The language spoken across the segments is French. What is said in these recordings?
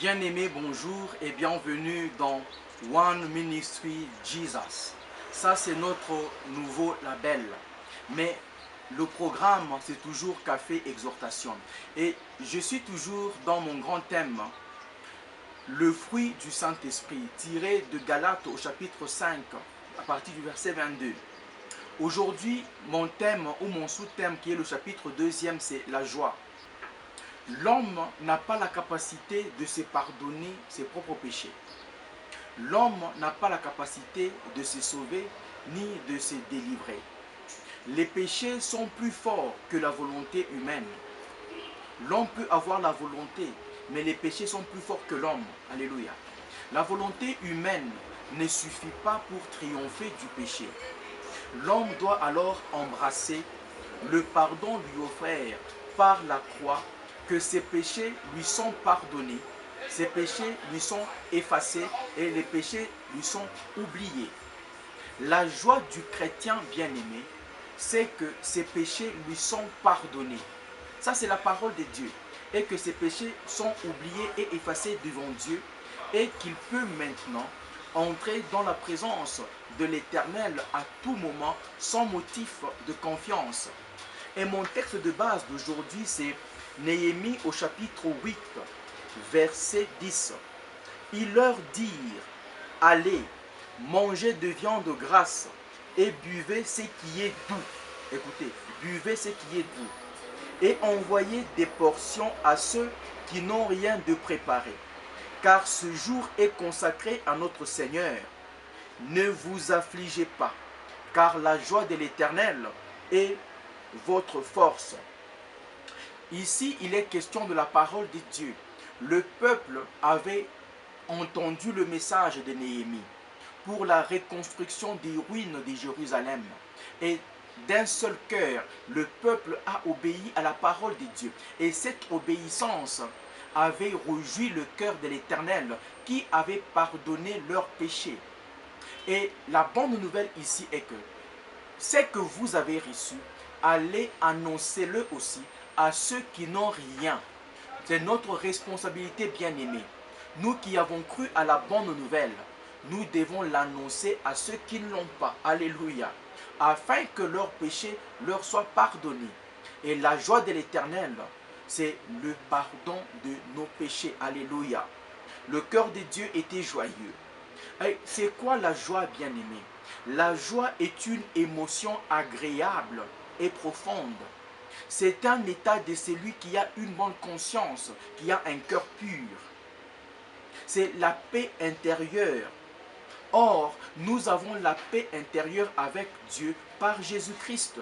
Bien-aimés, bonjour et bienvenue dans One Ministry Jesus. Ça, c'est notre nouveau label. Mais le programme, c'est toujours Café Exhortation. Et je suis toujours dans mon grand thème, le fruit du Saint-Esprit, tiré de Galates au chapitre 5, à partir du verset 22. Aujourd'hui, mon thème ou mon sous-thème, qui est le chapitre 2e, c'est la joie. L'homme n'a pas la capacité de se pardonner ses propres péchés. L'homme n'a pas la capacité de se sauver ni de se délivrer. Les péchés sont plus forts que la volonté humaine. L'homme peut avoir la volonté, mais les péchés sont plus forts que l'homme. Alléluia. La volonté humaine ne suffit pas pour triompher du péché. L'homme doit alors embrasser le pardon lui offert par la croix, que ses péchés lui sont pardonnés, ses péchés lui sont effacés et les péchés lui sont oubliés. La joie du chrétien bien-aimé, c'est que ses péchés lui sont pardonnés. Ça, c'est la parole de Dieu. Et que ses péchés sont oubliés et effacés devant Dieu et qu'il peut maintenant entrer dans la présence de l'Éternel à tout moment sans motif de confiance. Et mon texte de base d'aujourd'hui, c'est Néhémie au chapitre 8, verset 10. Ils leur dirent, allez, mangez de viande grasse et buvez ce qui est doux. Écoutez, buvez ce qui est doux. Et envoyez des portions à ceux qui n'ont rien de préparé. Car ce jour est consacré à notre Seigneur. Ne vous affligez pas, car la joie de l'Éternel est votre force. Ici, il est question de la parole de Dieu. Le peuple avait entendu le message de Néhémie pour la reconstruction des ruines de Jérusalem. Et d'un seul cœur, le peuple a obéi à la parole de Dieu. Et cette obéissance avait réjoui le cœur de l'Éternel qui avait pardonné leurs péchés. Et la bonne nouvelle ici est que ce que vous avez reçu, allez annoncer-le aussi à ceux qui n'ont rien. C'est notre responsabilité bien-aimée. Nous qui avons cru à la bonne nouvelle, nous devons l'annoncer à ceux qui ne l'ont pas. Alléluia. Afin que leurs péchés leur soient pardonnés. Et la joie de l'Éternel, c'est le pardon de nos péchés. Alléluia. Le cœur de Dieu était joyeux. C'est quoi la joie, bien-aimée? La joie est une émotion agréable et profonde. C'est un état de celui qui a une bonne conscience, qui a un cœur pur. C'est la paix intérieure. Or, nous avons la paix intérieure avec Dieu par Jésus-Christ.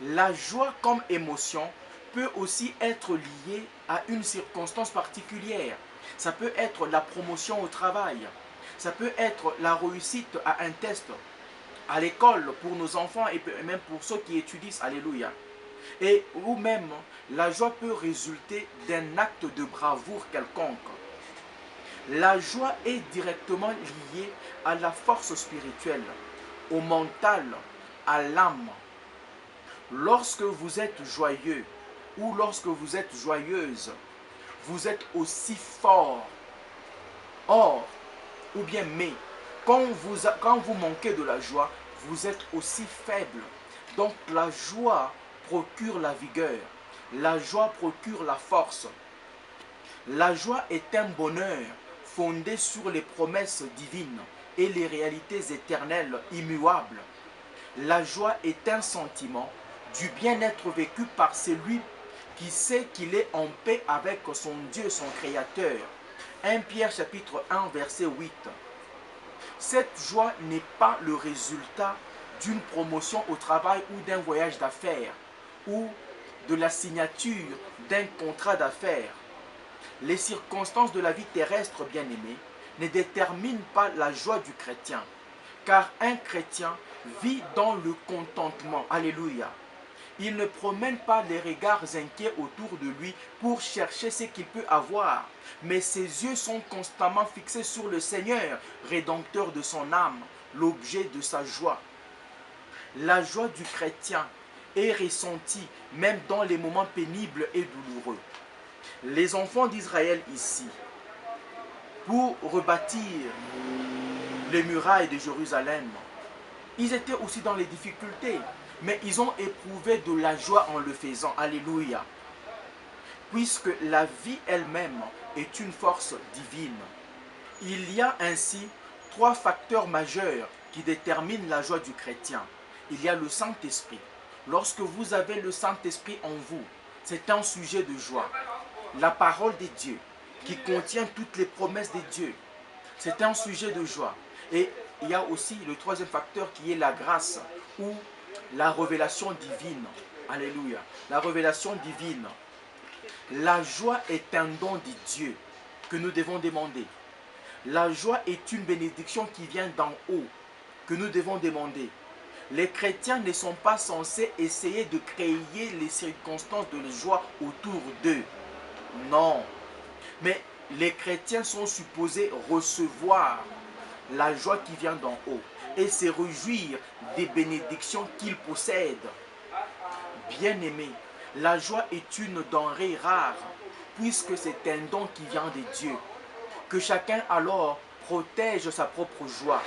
La joie comme émotion peut aussi être liée à une circonstance particulière. Ça peut être la promotion au travail. Ça peut être la réussite à un test à l'école pour nos enfants et même pour ceux qui étudient. Alléluia. Et ou même la joie peut résulter d'un acte de bravoure quelconque. La joie est directement liée à la force spirituelle, au mental, à l'âme. Lorsque vous êtes joyeux ou lorsque vous êtes joyeuse, vous êtes aussi fort. Or, ou bien mais, quand vous manquez de la joie, vous êtes aussi faible. Donc la joie procure la vigueur. La joie procure la force. La joie est un bonheur fondé sur les promesses divines et les réalités éternelles immuables. La joie est un sentiment du bien-être vécu par celui qui sait qu'il est en paix avec son Dieu, son Créateur. 1 Pierre chapitre 1 verset 8. Cette joie n'est pas le résultat d'une promotion au travail ou d'un voyage d'affaires ou de la signature d'un contrat d'affaires. Les circonstances de la vie terrestre, bien-aimée, ne déterminent pas la joie du chrétien, car un chrétien vit dans le contentement. Alléluia. Il ne promène pas les regards inquiets autour de lui pour chercher ce qu'il peut avoir, mais ses yeux sont constamment fixés sur le Seigneur, rédempteur de son âme, l'objet de sa joie. La joie du chrétien est ressentie même dans les moments pénibles et douloureux. Les enfants d'Israël ici pour rebâtir les murailles de Jérusalem. Ils étaient aussi dans les difficultés, mais ils ont éprouvé de la joie en le faisant. Alléluia. Puisque la vie elle-même est une force divine. Il y a ainsi 3 facteurs majeurs qui déterminent la joie du chrétien. Il y a le Saint-Esprit. Lorsque vous avez le Saint-Esprit en vous, c'est un sujet de joie. La parole de Dieu, qui contient toutes les promesses de Dieu, c'est un sujet de joie. Et il y a aussi le 3e facteur qui est la grâce ou la révélation divine. Alléluia. La révélation divine. La joie est un don de Dieu que nous devons demander. La joie est une bénédiction qui vient d'en haut que nous devons demander. Les chrétiens ne sont pas censés essayer de créer les circonstances de joie autour d'eux. Non. Mais les chrétiens sont supposés recevoir la joie qui vient d'en haut et se réjouir des bénédictions qu'ils possèdent. Bien-aimés, la joie est une denrée rare puisque c'est un don qui vient de Dieu. Que chacun alors protège sa propre joie.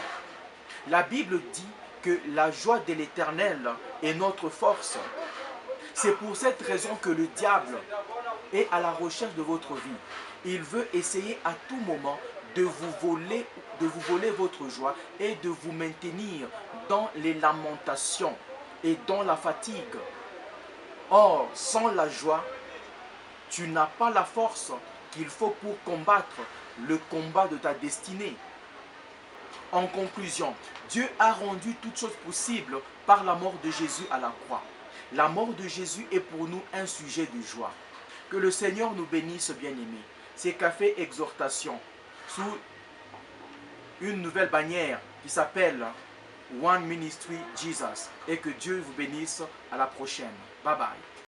La Bible dit que la joie de l'Éternel est notre force. C'est pour cette raison que le diable est à la recherche de votre vie. Il veut essayer à tout moment de vous voler votre joie et de vous maintenir dans les lamentations et dans la fatigue. Or, sans la joie, tu n'as pas la force qu'il faut pour combattre le combat de ta destinée. En conclusion, Dieu a rendu toutes choses possibles par la mort de Jésus à la croix. La mort de Jésus est pour nous un sujet de joie. Que le Seigneur nous bénisse, bien-aimés. C'est Café Exhortation sous une nouvelle bannière qui s'appelle One Ministry Jesus. Et que Dieu vous bénisse. À la prochaine. Bye bye.